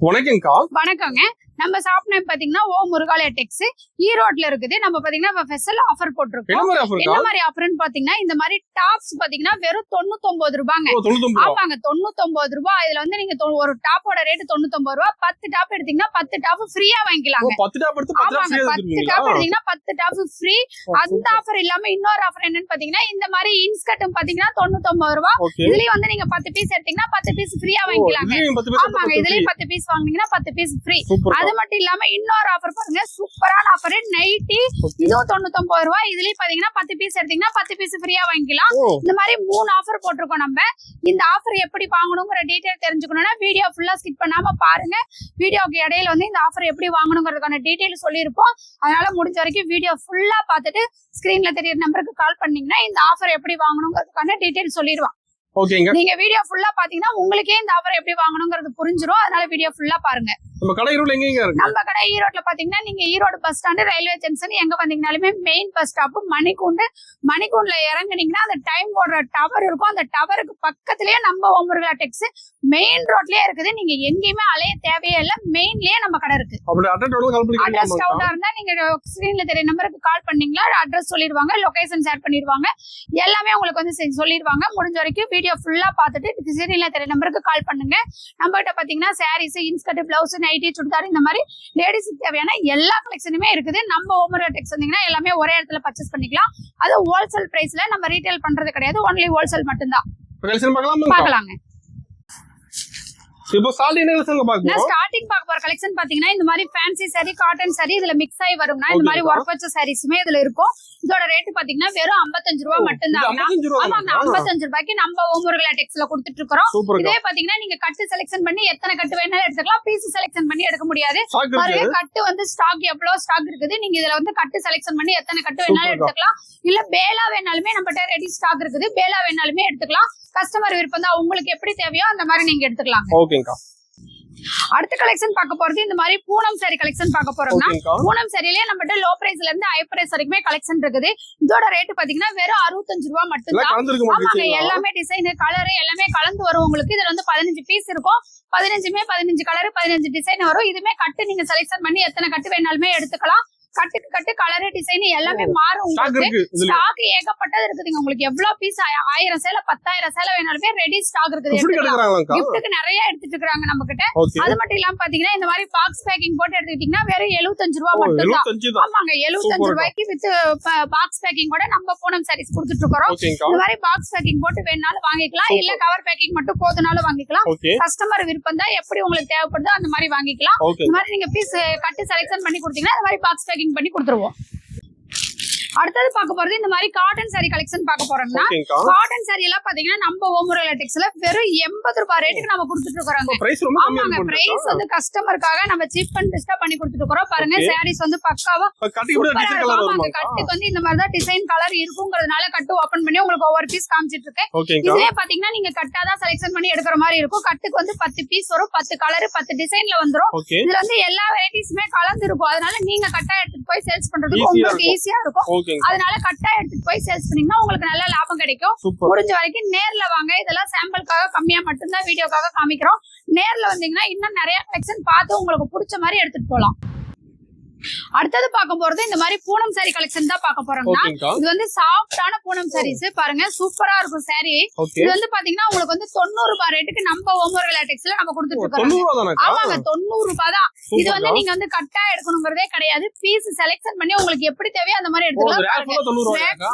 வணக்கம்க்கா. வணக்கங்க. நம்ம ஷாப் நேம் பாத்தீங்கன்னா ஓ முருகாலயா டெக்ஸ் ஈரோட்ல இருக்குது. நம்ம பாத்தீங்கன்னா ஸ்பெஷல் ஆஃபர் போட்டுருக்கோம். என்ன மாதிரி ஆஃபர்னு பாத்தீங்கன்னா இந்த மாதிரி டாப்ஸ் பாத்தீங்கன்னா வெறும் 99 ரூபாங்க. ஆமாங்க 99 ரூபாய். இதுல வந்து நீங்க ஒரு டாப்போட ரேட் 99 ரூபாய். 10 டாப் எடுத்தீங்கன்னா 10 டாப் ஃப்ரீயா வாங்கிக்கலாங்க. 10 டாப் எடுத்து 10 டாப் ஃப்ரீயா எடுத்தீங்கன்னா 10 டாப் ஃப்ரீ. அந்த ஆஃபர் இல்லாம இன்னொரு ஆஃபர் என்னன்னு பாத்தீங்கன்னா இந்த மாதிரி இன்ஸ்கர்ட்டும் பாத்தீங்கன்னா 99 ரூபாய். இதுலயும் வந்து நீங்க 10 பீஸ் எடுத்தீங்கன்னா 10 பீஸ் ஃப்ரீயா வாங்கிக்கலாங்க. ஆமாங்க இதுலயும் 10 பீஸ் வாங்குனீங்கன்னா 10 பீஸ் ஃப்ரீ. அது மட்டும் இல்லாம இன்னொரு ஆஃபர் பாருங்க, சூப்பரான ஆஃபர். நைட்டி இதுவும் 99 ரூபாய். இதுலயும் பாத்தீங்கன்னா 10 பீஸ் எடுத்தீங்கன்னா 10 பீஸ் ஃப்ரீயா வாங்கிக்கலாம். இந்த மாதிரி 3 ஆஃபர் போட்டிருக்கோம். நம்ம இந்த ஆஃபர் எப்படி வாங்கணுங்கிற டீடைல் தெரிஞ்சுக்கணும்னா வீடியோ ஃபுல்லா ஸ்கிப் பண்ணாம பாருங்க. வீடியோக்கு இடையில வந்து இந்த ஆஃபர் எப்படி வாங்கணுங்கிறதுக்கான டீடைல் சொல்லியிருப்போம். அதனால முடிஞ்ச வரைக்கும் வீடியோ ஃபுல்லா பார்த்துட்டு ஸ்கிரீன்ல தெரியுற நம்பருக்கு கால் பண்ணீங்கன்னா இந்த ஆஃபர் எப்படி வாங்கணுங்கிறதுக்கான டீடைல் சொல்லிடுவான். நீங்க வீடியோ ஃபுல்லா பாத்தீங்கன்னா உங்களுக்கே இந்த ஆஃபர் எப்படி வாங்கணுங்கிறது புரிஞ்சிரும். அதனால வீடியோ ஃபுல்லா பாருங்க. நம்ம கடை ஈரோட்ல எங்க இருக்கு? நம்ம கடை ஈரோட்ல பாத்தீங்கன்னா நீங்க Erode bus stand railway junction எங்க வந்தீங்கனாலுமே மெயின் பஸ் ஸ்டாப் மணிக்கூண்டுல இறங்குனீங்கன்னா அந்த டைம் போடுற டவர் இருக்கும். அந்த டவருக்கு பக்கத்துலயே நம்ம ஓ முருகா டெக்ஸ் மெயின் ரோட்லயே இருக்குது. நீங்க எங்கேயுமே அலைய தேவையே இல்ல. மெயின்லயே நம்ம கடை இருக்கு. அட்ரஸ் டவுட்டா இருந்தா நீங்க ஸ்கிரீன்ல தெரிய நம்பருக்கு கால் பண்ணீங்களா அட்ரஸ் சொல்லிடுவாங்க, லொகேஷன் ஷேர் பண்ணிடுவாங்க, எல்லாமே உங்களுக்கு வந்து சொல்லிடுவாங்க. முடிஞ்ச வரைக்கும் வீடியோ ஃபுல்லா பார்த்துட்டு ஸ்கிரீன்ல தெரிய நம்பருக்கு கால் பண்ணுங்க. நம்ம கிட்ட பாத்தீங்கன்னா saris, inskirt, blouse, nightie, churidar இந்த மாதிரி லேடிஸ்க்கு தேவையான எல்லா கலெக்ஷனுமே இருக்குது. நம்ம ஓ முருகா டெக்ஸ் வந்தீங்கன்னா எல்லாமே ஒரே இடத்துல பர்ச்சேஸ் பண்ணிக்கலாம். அது ஹோல்சேல் பிரைஸ்ல, நம்ம ரீட்டைல் பண்றது கிடையாது. ஒன்லி ஹோல்சேல் மட்டும்தான். பார்க்கலாங்க. இப்போ ஸ்டார்டிங் பார்க்க போற கலெக்ஷன் பாத்தீங்கன்னா இந்த மாதிரி ஃபேன்சி சாரி, காட்டன் சாரி இதுல மிக்ஸ் ஆகி வரும்னா இந்த மாதிரி ஒர்க் வச்ச சாரீஸ்மே இதுல இருக்கும். இதோட ரேட் பாத்தீங்கன்னா வெறும் 55 ரூபாய் மட்டும்தான். ஆமாங்க 55 ரூபாய்க்கு நம்ம ஓ முருகா டெக்ஸ்ல கொடுத்துட்டு இருக்கோம். இதே பாத்தீங்கன்னா நீங்க கட்டு செலக்ஷன் பண்ணி எத்தனை கட்டு வேணாலும் எடுத்துக்கலாம். பீஸ் செலக்ஷன் பண்ணி எடுக்க முடியாது. கட்டு வந்து ஸ்டாக் எவ்வளவு ஸ்டாக் இருக்குது. நீங்க இதுல வந்து கட்டு செலக்ஷன் பண்ணி எத்தனை கட்டு வேணாலும் எடுத்துக்கலாம். இல்ல பேலா வேணாலுமே நம்மகிட்ட ரெடி ஸ்டாக் இருக்குது. பேலா வேணாலுமே எடுத்துக்கலாம். கஸ்டமர் விருப்பம் தான். உங்களுக்கு எப்படி தேவையோ அந்த மாதிரி நீங்க எடுத்துக்கலாம். அடுத்த கலெக்ஷன் பார்க்க போறது இந்த மாதிரி பூனம் சாரி கலெக்ஷன் பார்க்க போறோம்னா பூனம் சாரியிலே நம்மகிட்ட லோ பிரைஸ்ல இருந்து ஹை பிரைஸ் வரைக்குமே கலெக்ஷன் இருக்குது. இதோட ரேட் பாத்தீங்கன்னா வெறும் 65 ரூபாய் மட்டும்தான். ஆமாங்க எல்லாமே டிசைன் கலர் எல்லாமே கலந்து வரும். உங்களுக்கு இதுல வந்து 15 பீஸ் இருக்கும். 15 கலர் 15 டிசைன் வரும். இதுமே கட்டு நீங்க செலக்ஷன் பண்ணி எத்தனை கட்டு வேணாலுமே எடுத்துக்கலாம். கட்டுக்கு கட்டு கலர் டிசைன் எல்லாமே மாறும். உங்களுக்கு ஸ்டாக் ஏகப்பட்டது இருக்குதுங்க. உங்களுக்கு எவ்வளவு பீஸ் 1000 சேலை 10,000 சேலை வேணாலுமே ரெடி ஸ்டாக் இருக்குது. கிஃப்ட்டுக்கு நிறைய எடுத்துட்டு இருக்காங்க நம்ம கிட்ட. அது மட்டும் இல்லாம பாத்தீங்கன்னா இந்த மாதிரி பாக்ஸ் பேக்கிங் போட்டு எடுத்துக்கிட்டீங்கன்னா வெறும் 75 ரூபாய் மட்டும்தான். ஆமாங்க 75 ரூபாய்க்கு வித் பாக்ஸ் பேக்கிங் கூட நம்ம பூனம் சாரீஸ் கொடுத்துட்டு இருக்கோம். இந்த மாதிரி பாக்ஸ் பேக்கிங் போட்டு வேணாலும் வாங்கிக்கலாம். இல்ல கவர் பேக்கிங் மட்டும் போதுனாலும் வாங்கிக்கலாம். கஸ்டமர் விருப்பம் தான். எப்படி உங்களுக்கு தேவைப்படுதோ அந்த மாதிரி வாங்கிக்கலாம். இந்த மாதிரி நீங்க பீஸ் கட்டு செலக்ஷன் பண்ணி கொடுத்தீங்கன்னா இந்த மாதிரி பாக்ஸ் பேக்கிங் பண்ணி கொடுத்துருவோம். அடுத்தது பார்க்க போறது இந்த மாதிரி காட்டன் சாரி கலெக்ஷன் பார்க்க போறோம்னா காட்டன் சாரி எல்லாம் பாத்தீங்கன்னா நம்ம ஓ முருகா டெக்ஸ்ல வெறும் 80 ரூபாய் ரேட்டுக்கு நம்ம கொடுத்துட்டு இருக்கோம். ஆமாங்க பிரைஸ் வந்து கஸ்டமருக்காக நம்ம சீப் அண்ட் பெஸ்டா பண்ணி கொடுத்துட்டு இருக்கோம். பாருங்க சாரீஸ் வந்து பக்காவா ஆமாங்க கட்டுக்கு வந்து இந்த மாதிரி தான் டிசைன் கலர் இருக்குங்கிறதுனால கட்டு ஓபன் பண்ணி உங்களுக்கு ஒவ்வொரு பீஸ் காமிச்சிட்டு இருக்கேன். இதுலயே பாத்தீங்கன்னா நீங்க கட்டாதான் செலக்ஷன் பண்ணி எடுக்கிற மாதிரி இருக்கும். கட்டுக்கு வந்து 10 பீஸ் வரும். 10 கலர் 10 டிசைன்ல வந்துரும். இதுல வந்து எல்லா வெரைட்டிஸுமே கலந்து இருக்கும். அதனால நீங்க கட்டா எடுத்துட்டு போய் சேல்ஸ் பண்றதுக்கு உங்களுக்கு ஈஸியா இருக்கும். அதனால கட்டா எடுத்துட்டு போய் சேல்ஸ் பண்ணீங்கன்னா உங்களுக்கு நல்ல லாபம் கிடைக்கும். முடிஞ்ச வரைக்கும் நேர்ல வாங்க. இதெல்லாம் சாம்பிளுக்காக கம்மியா மட்டும்தான் வீடியோக்காக காமிக்கிறோம். நேர்ல வந்தீங்கன்னா இன்னும் நிறைய கலெக்ஷன் பார்த்து உங்களுக்கு பிடிச்ச மாதிரி எடுத்துட்டு போலாம். அடுத்தது பார்க்க போறது இந்த மாதிரி பூனம் சாரி கலெக்ஷன் தான் பார்க்க போறோம்னா இது வந்து சாஃப்டான பூனம் சாரீஸ் பாருங்க சூப்பரா இருக்கும் சாரி. இது வந்து பாத்தீங்கன்னா உங்களுக்கு வந்து 90 ரூபாய் ரேட்டுக்கு நம்ம ஓ முருகா டெக்ஸ்ல நம்ம கொடுத்துட்டு இருக்கோம். ஆமாங்க 90 ரூபாய் தான். இது வந்து நீங்க வந்து கட்டா எடுக்கணுங்கிறதே கிடையாது. பீஸ் செலக்ஷன் பண்ணி உங்களுக்கு எப்படி தேவையோ அந்த மாதிரி எடுத்துக்கலாம்.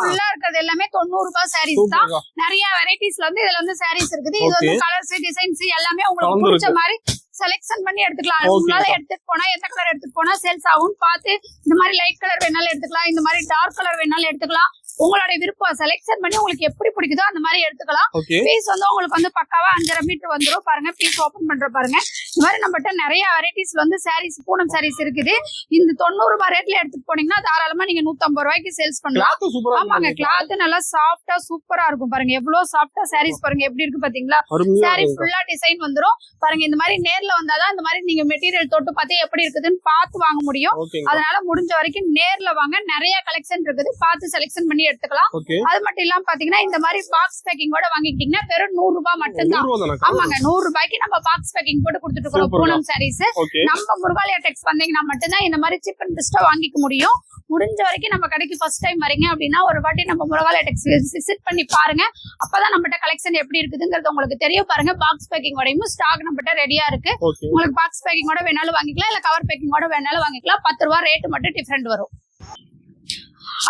ஃபுல்லா இருக்கிறது எல்லாமே 90 ரூபாய் சாரீஸ் தான். நிறைய வெரைட்டிஸ்ல வந்து இதுல வந்து சாரீஸ் இருக்குது. இது வந்து கலர்ஸ் டிசைன்ஸ் எல்லாமே உங்களுக்கு பிடிச்ச மாதிரி செலக்ஷன் பண்ணி எடுத்துக்கலாம். உங்களால எடுத்துட்டு போனா எந்த கலர் எடுத்துட்டு போனா சேல்ஸ் ஆகும் பார்த்து இந்த மாதிரி லைட் கலர் வேணாலும் எடுத்துக்கலாம். இந்த மாதிரி டார்க் கலர் வேணாலும் எடுத்துக்கலாம். உங்களுடைய விருப்பம் செலக்ஷன் பண்ணி உங்களுக்கு எப்படி பிடிக்குதோ அந்த மாதிரி எடுத்துக்கலாம். பீஸ் வந்து உங்களுக்கு வந்து பக்காவா 5.5 மீட்டர் வந்துரும். பாருங்க பீஸ் ஓபன் பண்ற பாருங்க. இந்த மாதிரி நம்மகிட்ட நிறைய வெரைட்டிஸ்ல வந்து சாரீஸ் பூனம் சாரீஸ் இருக்குது. இந்த 90 ரூபாய் ரேட்ல எடுத்துட்டு போனீங்கன்னா தாராளமா நீங்க 150 ரூபாய்க்கு சேல்ஸ் பண்ணலாம். ஆமாங்க கிளாத் நல்லா சாஃப்டா சூப்பரா இருக்கும். பாருங்க எவ்வளவு சாஃப்டா சாரீஸ் பாருங்க எப்படி இருக்கு பாத்தீங்களா. சாரி ஃபுல்லா டிசைன் வந்துரும். பாருங்க இந்த மாதிரி நேர்ல வந்தாதான் இந்த மாதிரி நீங்க மெட்டீரியல் தொட்டு பார்த்து எப்படி இருக்குதுன்னு பார்த்து வாங்க முடியும். அதனால முடிஞ்ச வரைக்கும் நேர்ல வாங்க. நிறைய கலெக்ஷன் இருக்குது. பார்த்து செலக்ஷன் பண்ணி எடுத்துக்கலாம். அது மட்டும் இல்லாம பாத்தீங்கன்னா இந்த மாதிரி பாக்ஸ் பேக்கிங் கூட வாங்கிட்டீங்கன்னா வெறும் 100 ரூபாய் மட்டும்தான். ஆமாங்க 100 ரூபாய்க்கு நம்ம பாக்ஸ் பேக்கிங் போட்டு கொடுத்துட்டு கொடுத்துட்டு இருக்கோம் பூனம் சாரீஸ். நம்ம முருகாலயா டெக்ஸ் வந்தீங்கன்னா மட்டும்தான் இந்த மாதிரி சீப் அண்ட் பெஸ்டா வாங்கிக்க முடியும். முடிஞ்ச வரைக்கும் நம்ம கடைக்கு ஃபர்ஸ்ட் டைம் வரீங்க அப்படின்னா ஒரு வாட்டி நம்ம முருகாலயா டெக்ஸ் விசிட் பண்ணி பாருங்க. அப்பதான் நம்மகிட்ட கலெக்ஷன் எப்படி இருக்குதுங்கிறது உங்களுக்கு தெரியும். பாருங்க பாக்ஸ் பேக்கிங் உடையும் ஸ்டாக் நம்மகிட்ட ரெடியா இருக்கு. உங்களுக்கு பாக்ஸ் பேக்கிங்கோட வேணாலும் வாங்கிக்கலாம், இல்ல கவர் பேக்கிங்கோட வேணாலும் வாங்கிக்கலாம். 10 ரூபாய் ரேட் மட்டும் டிஃபரெண்ட் வரும்.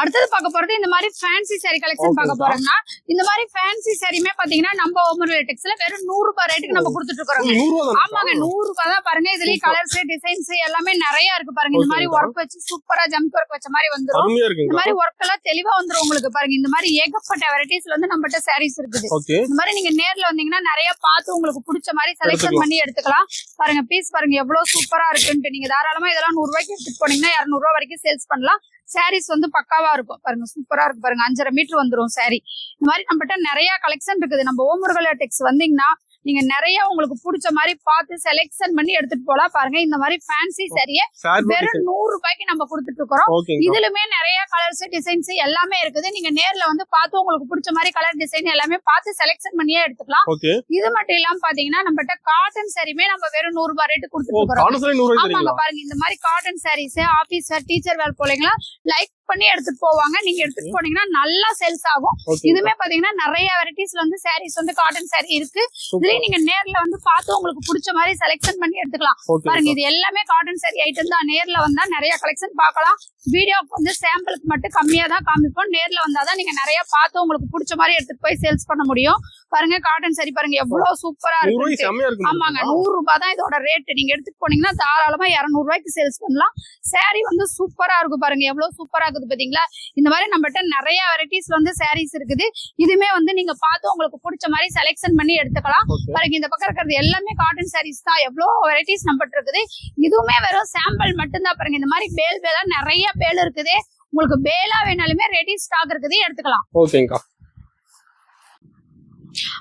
அடுத்தது பார்க்க போறது இந்த மாதிரி ஃபேன்சி சாரி கலெக்ஷன் பார்க்க போறோம்னா இந்த மாதிரி ஃபேன்சி சாரியுமே பாத்தீங்கன்னா நம்ம ஓமர் டெக்ஸ்ல வெறும் 100 ரூபாய் ரேட்டுக்கு நம்ம கொடுத்துட்டு இருக்கோம். ஆமாங்க 100 ரூபாய் தான். பாருங்க இதுலயே கலர்ஸ் டிசைன்ஸ் எல்லாமே நிறைய இருக்கு. பாருங்க இந்த மாதிரி ஒர்க் வச்சு சூப்பரா ஜம்ப் ஒர்க் வச்ச மாதிரி வந்துரும். இந்த மாதிரி ஒர்க் எல்லாம் தெளிவா வந்துரும் உங்களுக்கு. பாருங்க இந்த மாதிரி ஏகப்பட்ட வெரைட்டிஸ்ல வந்து நம்மகிட்ட சாரீஸ் இருக்குது. இந்த மாதிரி நீங்க நேர்ல வந்தீங்கன்னா நிறைய பார்த்து உங்களுக்கு பிடிச்ச மாதிரி செலக்ஷன் பண்ணி எடுத்துக்கலாம். பாருங்க பீஸ் பாருங்க எவ்வளவு சூப்பரா இருக்குன்ட்டு. நீங்க தாராளமா இதெல்லாம் 100 ரூபாய்க்கு எடுத்துட்டு போனீங்கன்னா 200 ரூபாய் வரைக்கும் சேல்ஸ் பண்ணலாம். சாரீஸ் வந்து பக்காவா இருக்கும். பாருங்க சூப்பரா இருக்கு. பாருங்க 5.5 மீட்டர் வந்துரும் சாரி. இந்த மாதிரி நம்மகிட்ட நிறைய கலெக்ஷன் இருக்குது. நம்ம ஓமுருகாலயா டெக்ஸ் வந்தீங்கன்னா நீங்க நிறைய உங்களுக்கு பிடிச்ச மாதிரி பார்த்து செலக்ஷன் பண்ணி எடுத்துட்டு போலாம். பாருங்க இந்த மாதிரி ஃபேன்சி சாரிய வெறும் 100 ரூபாய்க்கு நம்ம கொடுத்துட்டு இருக்கோம். இதுலயுமே நிறைய கலர்ஸ் டிசைன்ஸ் எல்லாமே இருக்குது. நீங்க நேர்ல வந்து பார்த்து உங்களுக்கு பிடிச்ச மாதிரி கலர் டிசைன் எல்லாமே பார்த்து செலக்ஷன் பண்ணியே எடுத்துக்கலாம். இது மட்டும் இல்லாம பாத்தீங்கன்னா நம்மகிட்ட காட்டன் சாரியுமே நம்ம வெறும் 100 ரூபாய் ரேட்டு கொடுத்துட்டு இருக்கோம். ஆமாங்க பாருங்க இந்த மாதிரி காட்டன் சாரீஸ் ஆபீஸ் டீச்சர் வேலை போலீங்களா லைக் பண்ணி எடுத்துட்டு போவாங்க. நீங்க எடுத்துட்டு போனீங்கன்னா நல்லா சேல்ஸ் ஆகும். இதுமே பாத்தீங்கன்னா நிறைய வெரைட்டிஸ்ல வந்து சாரீஸ் வந்து காட்டன் சாரி இருக்கு. இதுலயும் நீங்க நேர்ல வந்து பார்த்து உங்களுக்கு பிடிச்ச மாதிரி செலக்ஷன் பண்ணி எடுத்துக்கலாம். பாருங்க இது எல்லாமே காட்டன் சாரி ஐட்டம் தான். நேர்ல வந்தா நிறைய கலெக்ஷன் பார்க்கலாம். வீடியோக்கு வந்து சாம்பிளுக்கு மட்டும் கம்மியா தான் காமிப்போம். நேர்ல வந்தாதான் நீங்க நிறைய பார்த்து உங்களுக்கு பிடிச்ச மாதிரி எடுத்துட்டு போய் சேல்ஸ் பண்ண முடியும். பாருங்க காட்டன் சாரி பாருங்க எவ்வளவு சூப்பரா இருக்கு. ஆமாங்க 100 ரூபாய் தான் இதோட ரேட். நீங்க எடுத்துட்டு போனீங்கன்னா தாராளமா 200 ரூபாய்க்கு சேல்ஸ் பண்ணலாம். சாரி வந்து சூப்பரா இருக்கும். பாருங்க எவ்வளவு சூப்பரா இருக்குது பாத்தீங்களா. இந்த மாதிரி நம்மகிட்ட நிறைய வெரைட்டிஸ்ல வந்து சாரீஸ் இருக்குது. இதுமே வந்து நீங்க பார்த்து உங்களுக்கு பிடிச்ச மாதிரி செலக்ஷன் பண்ணி எடுத்துக்கலாம். பாருங்க இந்த பக்கம் இருக்கிறது எல்லாமே காட்டன் சாரீஸ் தான். எவ்வளவு வெரைட்டிஸ் நம்மகிட்ட இருக்குது. இதுவுமே வெறும் சாம்பிள் மட்டும்தான். பாருங்க இந்த மாதிரி பேலா நிறைய பேல் இருக்குது. உங்களுக்கு பேலா வேணாலுமே ரெடி ஸ்டாக் இருக்குது, எடுத்துக்கலாம். ஓகேங்கா.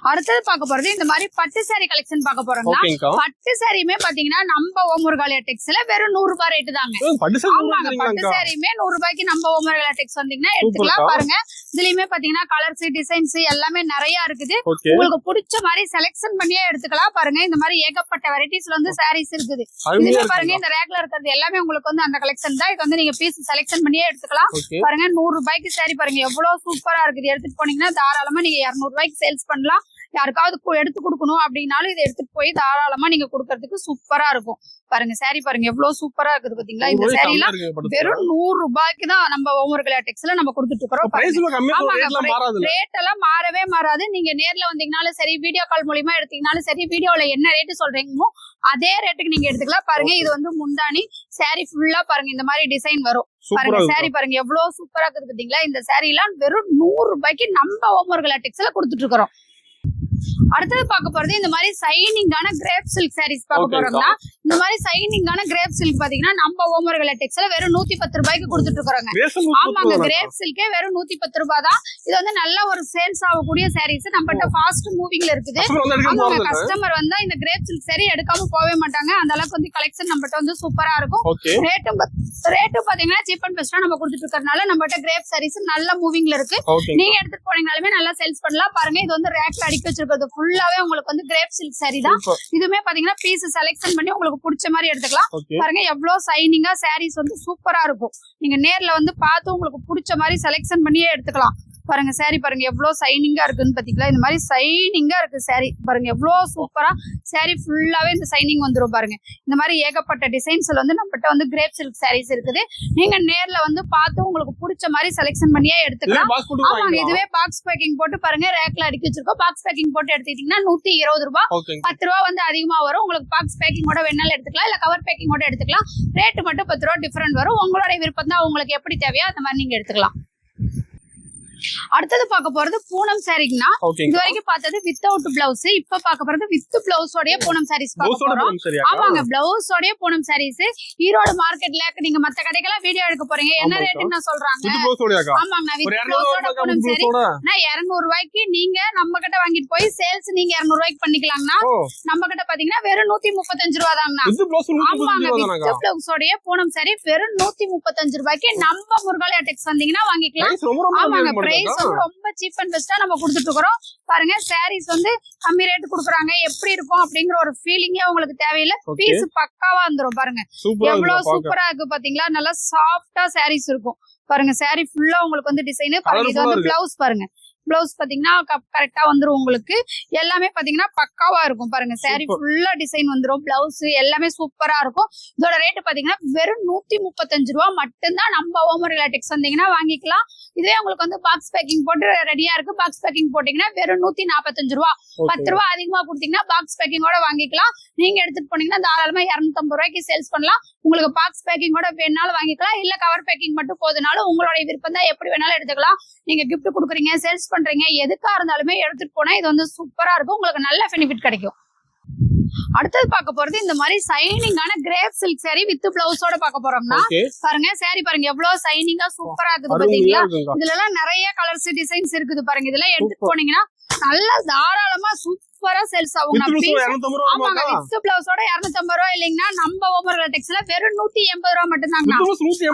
அடுத்தது பார்க்க போறது இந்த மாதிரி பட்டு சாரி கலெக்ஷன் பார்க்க போறோம்னா பட்டு சாரியுமே பாத்தீங்கன்னா நம்ம ஓமுருகாலயா டெக்ஸ்ல வெறும் 100 ரூபாய் ரேட்டு தாங்க. ஆமாங்க பட்டு சாரியுமே 100 ரூபாய்க்கு நம்ம ஓமுருகாலயா டெக்ஸ் வந்தீங்கன்னா எடுத்துக்கலாம். பாருங்க இதுலயுமே பாத்தீங்கன்னா கலர்ஸ் டிசைன்ஸ் எல்லாமே நிறைய இருக்குது. உங்களுக்கு பிடிச்ச மாதிரி செலக்ஷன் பண்ணியே எடுத்துக்கலாம். பாருங்க இந்த மாதிரி ஏகப்பட்ட வெரைட்டிஸ்ல வந்து சாரீஸ் இருக்குது. இதுவே பாருங்க இந்த ரேக்ல இருக்கிறது எல்லாமே உங்களுக்கு வந்து அந்த கலெக்ஷன் தான். இது வந்து நீங்க பீஸ் செலக்ஷன் பண்ணியே எடுத்துக்கலாம். பாருங்க 100 ரூபாய்க்கு சாரி பாருங்க எவ்வளவு சூப்பரா இருக்குது. எடுத்துட்டு போனீங்கன்னா தாராளமா நீங்க 200 ரூபாய்க்கு சேல்ஸ் பண்ணலாம். யாருக்காவது எடுத்து கொடுக்கணும் அப்படின்னாலும் இதை எடுத்துட்டு போய் தாராளமா நீங்க கொடுக்கறதுக்கு சூப்பரா இருக்கும். பாருங்க சாரி பாருங்க எவ்வளவு சூப்பரா இருக்குது பாத்தீங்களா. இந்த சாரி எல்லாம் வெறும் 100 ரூபாய்க்கு தான் நம்ம ஓமுருகாலயா டெக்ஸ்ல நம்ம கொடுத்துட்டு இருக்கோம். ரேட் எல்லாம் மாறவே மாறாது. நீங்க நேர்ல வந்தீங்கன்னாலும் சரி, வீடியோ கால் மூலியமா எடுத்தீங்கன்னாலும் சரி, வீடியோல என்ன ரேட்டு சொல்றீங்களோ அதே ரேட்டுக்கு நீங்க எடுத்துக்கலாம். பாருங்க இது வந்து முந்தானி சாரி ஃபுல்லா பாருங்க இந்த மாதிரி டிசைன் வரும். பாருங்க சாரி பாருங்க எவ்வளவு சூப்பரா இருக்குது பாத்தீங்களா. இந்த சாரி எல்லாம் வெறும் 100 ரூபாய்க்கு நம்ம ஓமுருகாலயா டெக்ஸ்ல கொடுத்துட்டு இருக்கிறோம். அடுத்தது பார்க்க போறது இந்த மாதிரி சைனிங்கான கிரேப் சில்க் சாரீஸ் பார்க்க போறோம்னா இந்த மாதிரி சைனிங்கான கிரேப் சில்க் பாத்தீங்கன்னா நம்ம ஓமுருகாலயா டெக்ஸ்ல வெறும் 110 ரூபாய்க்கு கொடுத்துட்டு இருக்காங்க. ஆமாங்க கிரேப் சில்கே வெறும் 110 ரூபாய் தான். இது வந்து நல்ல ஒரு சேல்ஸ் ஆகக்கூடிய சாரீஸ். நம்மகிட்ட ஃபாஸ்ட் மூவிங்ல இருக்குது. கஸ்டமர் வந்தா இந்த கிரேப் சில்க் சாரி எடுக்காம போவே மாட்டாங்க. அந்த அளவுக்கு வந்து கலெக்ஷன் நம்மகிட்ட வந்து சூப்பரா இருக்கும். ரேட்டும் பாத்தீங்கன்னா சீப் அண்ட் பெஸ்டா நம்ம கொடுத்துட்டு இருக்கறனால நம்மகிட்ட கிரேப் சாரீஸ் நல்ல மூவிங்ல இருக்கு. நீங்க எடுத்துட்டு போனீங்கனாலுமே நல்லா சேல்ஸ் பண்ணலாம். பாருங்க இது வந்து ரேக்ல அடிக்க வச்சிருக்கிறது ஃபுல்லாவே உங்களுக்கு வந்து கிரேப் சில்க் சாரி தான். இதுமே பாத்தீங்கன்னா பீஸ் செலக்ஷன் பண்ணி உங்களுக்கு பிடிச்ச மாதிரி எடுத்துக்கலாம். பாருங்க எவ்வளவு சைனிங்கா சாரீஸ் வந்து சூப்பரா இருக்கும். நீங்க நேர்ல வந்து பார்த்து உங்களுக்கு பிடிச்ச மாதிரி செலக்ஷன் பண்ணியே எடுத்துக்கலாம். பாருங்க சாரி பாருங்க எவ்வளவு சைனிங்கா இருக்குன்னு பாத்தீங்களா. இந்த மாதிரி சைனிங்கா இருக்கு சாரி பாருங்க எவ்வளவு சூப்பரா. சாரி ஃபுல்லாவே இந்த சைனிங் வந்துரும். பாருங்க இந்த மாதிரி ஏகப்பட்ட டிசைன்ஸ்ல வந்து நம்மகிட்ட வந்து கிரேப் சில்க் சாரீஸ் இருக்குது. நீங்க நேர்ல வந்து பார்த்து உங்களுக்கு பிடிச்ச மாதிரி செலக்ஷன் பண்ணியே எடுத்துக்கலாம். ஆமாங்க இதுவே பாக்ஸ் பேக்கிங் போட்டு பாருங்க ரேக்ல அடுக்கி வச்சிருக்கோம். பாக்ஸ் பேக்கிங் போட்டு எடுத்துக்கிட்டீங்கன்னா 120 ரூபாய். 10 ரூபாய் வந்து அதிகமா வரும். உங்களுக்கு பாக்ஸ் பேக்கிங்கோட வேணாலும் எடுத்துக்கலாம், இல்ல கவர் பேக்கிங்கோட எடுத்துக்கலாம். ரேட்டு மட்டும் 10 ரூபாய் டிஃபரெண்ட் வரும். உங்களோட விருப்பம் தான். உங்களுக்கு எப்படி தேவையோ அந்த மாதிரி நீங்க எடுத்துக்கலாம். அடுத்தது பார்க்க போறது பூனம் சாரிக்குனா இது வரைக்கும் பார்த்தது வித்தவுட் பிளவுஸ். இப்ப பார்க்க போறது வித் பிளவுஸோட பூனம் சாரீஸ் பார்க்க போறோம். ஆமாங்க பிளவுஸோட பூனம் சாரீஸ். ஈரோடு மார்க்கெட்ல நீங்க மத்த கடைக்கெல்லாம் வீடியோ எடுக்க போறீங்க என்ன ரேட்னு சொல்றாங்க. ஆமாங்க வித் பிளவுஸோட பூனம் சாரி நான் 200 ரூபாய்க்கு நீங்க நம்ம கிட்ட வாங்கிட்டு போய் சேல்ஸ் நீங்க 200 ரூபாய்க்கு பண்ணிக்கலாம்னா நம்ம கிட்ட பாத்தீங்கன்னா வெறும் 135 ரூபாய் தாங்கண்ணா. ஆமாங்க வித் பிளவுஸோட பூனம் சாரி வெறும் 135 ரூபாய்க்கு நம்ம முருகாலயா டெக்ஸ் வந்தீங்கன்னா வாங்கிக்கலாம். ஆமாங்க பிரைஸ் வந்து ரொம்ப சீப் அண்ட் பெஸ்டா நம்ம கொடுத்துட்டு இருக்கோம். பாருங்க சாரீஸ் வந்து கம்மி ரேட் குடுக்குறாங்க, எப்படி இருக்கும் அப்படிங்கிற ஒரு ஃபீலிங்கே உங்களுக்கு தேவையில்லை. பீஸ் பக்காவா வந்துரும். பாருங்க எவ்வளவு சூப்பரா இருக்கு பாத்தீங்களா, நல்லா சாஃப்டா சாரீஸ் இருக்கும். பாருங்க சாரி ஃபுல்லா உங்களுக்கு வந்து டிசைன். பாருங்க இது வந்து பிளவுஸ். பாருங்க பிளவுஸ் பாத்தீங்கன்னா கரெக்டா வந்துரும். உங்களுக்கு எல்லாமே பாத்தீங்கன்னா பக்காவா இருக்கும். பாருங்க சாரி ஃபுல்லா டிசைன் வந்துரும். பிளவுஸ் எல்லாமே சூப்பரா இருக்கும். இதோட ரேட் பாத்தீங்கன்னா வெறும் 135 ரூபா மட்டும்தான். நம்ம ஓமர் ரிலேட்டிக்ஸ் வந்தீங்கன்னா வாங்கிக்கலாம். இதே உங்களுக்கு வந்து பாக்ஸ் பேக்கிங் போட்டு ரெடியா இருக்கு. பாக்ஸ் பேக்கிங் போட்டீங்கன்னா வெறும் 145 ரூபா. 10 ரூபா அதிகமா கொடுத்தீங்கன்னா பாக்ஸ் பேக்கிங்கோட வாங்கிக்கலாம். நீங்க எடுத்துட்டு போனீங்கன்னா தாராளமா 250 ரூபாய்க்கு சேல்ஸ் பண்ணலாம். உங்களுக்கு பாக்ஸ் பேக்கிங்கோட வேணாலும் வாங்கிக்கலாம், இல்ல கவர் பேக்கிங் மட்டும் போதுனாலும் உங்களுடைய விருப்பம் தான், எப்படி வேணாலும் எடுத்துக்கலாம். நீங்க கிஃப்ட் கொடுக்குறீங்க, சேல்ஸ் பண்றீங்க, எதுக்கா இருந்தாலுமே எடுத்துட்டு போனா இது வந்து சூப்பரா இருக்கும். உங்களுக்கு நல்ல பெனிஃபிட் கிடைக்கும். அடுத்தது பார்க்க போறது இந்த மாதிரி சைனிங்கான கிரேப் சில்க் சாரி வித் பிளவுஸோட பார்க்க போறோம்னா பாருங்க சாரி பாருங்க எவ்வளவு சைனிங்கா சூப்பரா இருக்குது பாத்தீங்களா. இதுல எல்லாம் நிறைய கலர்ஸ் டிசைன்ஸ் இருக்குது பாருங்க. இதெல்லாம் எடுத்துட்டு போனீங்கன்னா நல்லா தாராளமா சூப்பரா சேல்ஸ் ஆகும். ஆமாங்க வித் பிளவுஸோட 250 ரூபா இல்லைங்கன்னா நம்ம ஓமர் ரிலேட்டிக்ஸ்ல வெறும் 180 ரூபா மட்டும் தாங்க.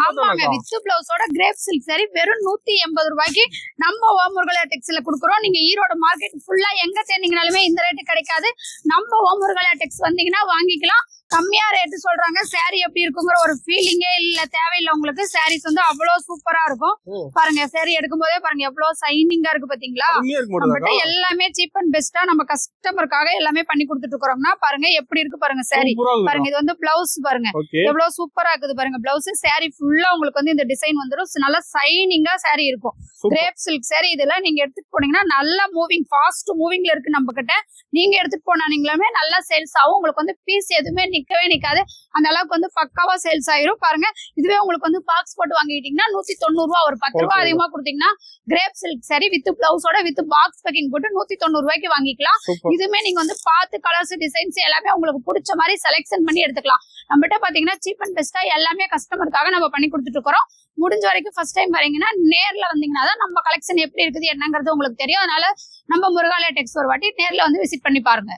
ஆமாங்க வித் பிளவுஸோட கிரேப் சில்க் சாரி வெறும் 180 ரூபாய்க்கு நம்ம ஓமர் ரிலேட்டிக்ஸ்ல கொடுக்குறோம். நீங்க ஈரோடு மார்க்கெட் ஃபுல்லா எங்க தேடிங்கனாலுமே இந்த ரேட்டு கிடைக்காது. நம்ம ஓமர் ரிலேட்டிக்ஸ் வந்தீங்கன்னா வாங்கிக்கலாம். கம்மியா ரேட்டு சொல்றாங்க, சாரி எப்படி இருக்குங்கிற ஒரு ஃபீலிங்கே இல்ல, தேவையில்லை உங்களுக்கு. சாரீஸ் வந்து அவ்வளவு சூப்பரா இருக்கும். பாருங்க சாரி எடுக்கும் போதே பாருங்க எவ்வளவு சைனிங்கா இருக்கு பாத்தீங்களா. நம்மகிட்ட எல்லாமே சீப் அண்ட் பெஸ்டா நம்ம கஸ்டமருக்காக எல்லாமே பண்ணி கொடுத்துட்டு இருக்கோம்னா பாருங்க எப்படி இருக்கு பாருங்க சாரி. பாருங்க இது வந்து பிளவுஸ். பாருங்க எவ்வளவு சூப்பரா இருக்குது பாருங்க பிளவுஸ். சாரி ஃபுல்லா உங்களுக்கு வந்து இந்த டிசைன் வந்துடும். நல்லா சைனிங்கா சாரி இருக்கும். கிரேப் சில்க் சாரி இதெல்லாம் நீங்க எடுத்துட்டு போனீங்கன்னா நல்லா மூவிங், ஃபாஸ்ட் மூவிங்ல இருக்கு நம்ம கிட்ட. நீங்க எடுத்துட்டு போனாலுமே நல்லா சேல்ஸ் ஆகும். உங்களுக்கு வந்து பீஸ் எதுவுமே நிக்கவே நிக்காது. அந்த அளவுக்கு வந்து பக்காவா சேல்ஸ் ஆயிரும். பாருங்க இதுவே உங்களுக்கு வந்து பாக்ஸ் போட்டு வாங்கிட்டீங்கன்னா 190 ரூபா. ஒரு 10 ரூபா அதிகமா கொடுத்தீங்கன்னா கிரேப் சில்க் சாரி வித் பிளவுஸோட வித் பாக்ஸ் பேக்கிங் போட்டு 190 ரூபாய்க்கு வாங்கிக்கலாம். இதுமே நீங்க வந்து பார்த்து கலர்ஸ் டிசைன்ஸ் எல்லாமே உங்களுக்கு பிடிச்ச மாதிரி செலக்ஷன் பண்ணி எடுத்துக்கலாம். நம்மகிட்ட பாத்தீங்கன்னா சீப் அண்ட் பெஸ்டா எல்லாமே கஸ்டமருக்காக நம்ம பண்ணி கொடுத்துட்டு இருக்கோம். முடிஞ்ச வரைக்கும் ஃபர்ஸ்ட் டைம் வரீங்கன்னா நேர்ல வந்தீங்கன்னா தான் நம்ம கலெக்ஷன் எப்படி இருக்குது என்னங்கிறது உங்களுக்கு தெரியும். அதனால நம்ம முருகா லேடெக்ஸ் ஒரு வாட்டி நேர்ல வந்து விசிட் பண்ணி பாருங்க.